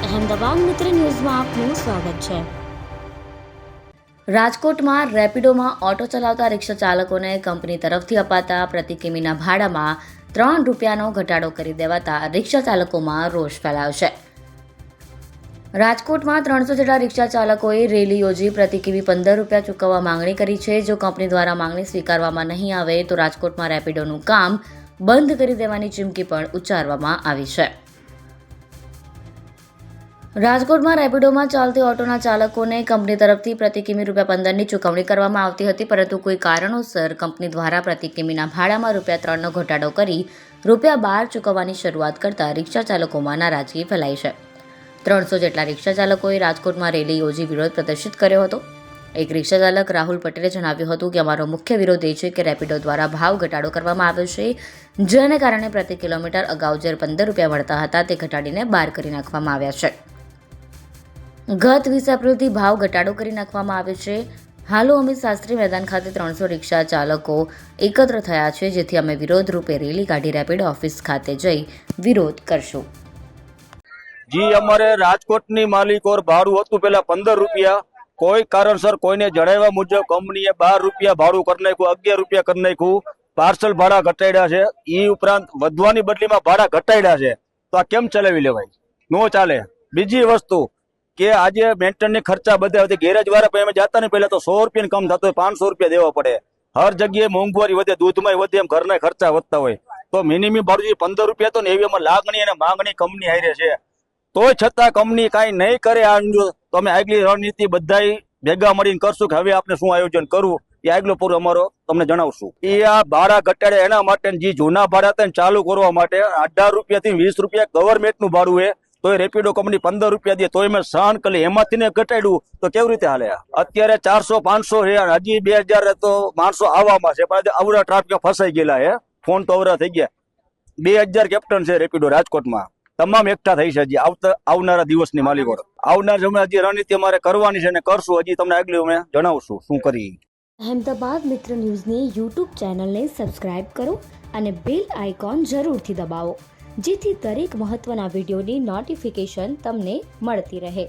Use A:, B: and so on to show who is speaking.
A: અહેમદાબાદ મિત્ર ન્યૂઝમાં આપનું સ્વાગત છે। રાજકોટમાં રેપિડોમાં ઓટો ચલાવતા રિક્ષા ચાલકોને કંપની તરફથી અપાતા પ્રતિ કિમીના ભાડામાં ₹3નો ઘટાડો કરી દેવાતા રિક્ષા ચાલકોમાં રોષ ફેલાયો છે। રાજકોટમાં 300 જેટલા રિક્ષા ચાલકોએ રેલી યોજી પ્રતિ કિમી ₹15 ચૂકવવા માંગણી કરી છે। જો કંપની દ્વારા માંગણી સ્વીકારવામાં નહીં આવે તો રાજકોટમાં રેપિડોનું કામ બંધ કરી દેવાની ચીમકી પણ ઉચ્ચારવામાં આવી છે। રાજકોટમાં રેપિડોમાં ચાલતી ઓટોના ચાલકોને કંપની તરફથી પ્રતિ કિમી ₹15ની ચૂકવણી કરવામાં આવતી હતી, પરંતુ કોઈ કારણોસર કંપની દ્વારા પ્રતિ કિમીના ભાડામાં ₹3નો ઘટાડો કરી ₹12 ચૂકવવાની શરૂઆત કરતા રિક્ષા ચાલકોમાં નારાજગી ફેલાઈ છે। 300 જેટલા રિક્ષા ચાલકોએ રાજકોટમાં રેલી યોજી વિરોધ પ્રદર્શિત કર્યો હતો। એક રિક્ષા ચાલક રાહુલ પટેલે જણાવ્યું હતું કે અમારો મુખ્ય વિરોધ એ છે કે રેપિડો દ્વારા ભાવ ઘટાડો કરવામાં આવ્યો છે, જેને કારણે પ્રતિ કિલોમીટર અગાઉ જે ₹15 મળતા હતા તે ઘટાડીને 12 કરી નાખવામાં આવ્યા છે। ગત 20 એપ્રિલથી ભાવ ઘટાડો કરી નાખવામાં આવ્યો છે। હાલો અમિત શાસ્ત્રી મેદાન ખાતે 300 રિક્ષા ચાલકો એકત્ર થયા છે, જેથી અમે વિરોધ રૂપે રેલી કાઢી રેપિડો ઓફિસ ખાતે જઈ વિરોધ કરશું।
B: જી અમારે રાજકોટની માલિકો ભાડું હતું પેલા ₹15, કોઈ કારણસર કોઈને જણાવ્યા મુજબ કંપનીએ ₹12 ભાડું કરી નાખ્યું, ₹11 કરી નાખ્યું, પાર્સલ ભાડા ઘટાડ્યા છે। એ ઉપરાંત વધવાની બદલીમાં ભાડા ઘટાડ્યા છે, તો આ કેમ ચલાવી લેવાય? નો ચાલે। બીજી વસ્તુ કે આજે મેન્ટેનની ખર્ચા બધા ગેરેજ વાળા પણ અમે જતા ને પહેલા તો ₹100 કમ થતો હોય, ₹500 દેવા પડે। હર જગ્યાએ મોંઘવારી વધે, દૂધમાં વધે, એમ ઘરના ખર્ચા વધતા હોય, તો મિનિમમ ભાડું ₹15 તો ને એવી એમાં લાગણી અને માંગણી કંપની હારે છે, તોય છતાં કંપની કાંઈ નહીં કરે। તો અમે આગલી રણનીતિ બધા ભેગા મળીને કરશું કે હવે આપણે શું આયોજન કરવું, એ આગલો પૂરો અમારો તમને જણાવશું। એ આ ભાડા ઘટાડે એના માટે, જે જૂના ભાડા હતા ચાલુ કરવા માટે ₹18 થી ₹20 ગવર્મેન્ટનું ભાડું છે, તો રેપિડો કંપની ₹15 દે તોય મેં સહન કરી, એમાંથી ને ઘટાડ્યું તો કેવી રીતે હાલે? અત્યારે 400-500 છે, હજી 2000 તો માણસો આવવામાં છે, પણ અવરા ટ્રાફિક ફસાઈ ગયેલા છે, ફોન તો અવરા થઈ ગયા। 2000 કેપ્ટન છે રેપિડો રાજકોટમાં, તમામ એકઠા થઈ છે। હજી આવનારા દિવસની માલિકો આવનાર સમય હજી રણનીતિ અમારે કરવાની છે ને કરશું, હજી તમને આગળ અમે જણાવશું શું કરી।
A: અહેમદાબાદ મિત્ર ન્યૂઝની યુટ્યુબ ચેનલને સબસ્ક્રાઇબ કરો અને બેલ આઇકોન જરૂરથી દબાવો, જેથી દરેક મહત્વના વિડીયોની નોટિફિકેશન તમને મળતી રહે।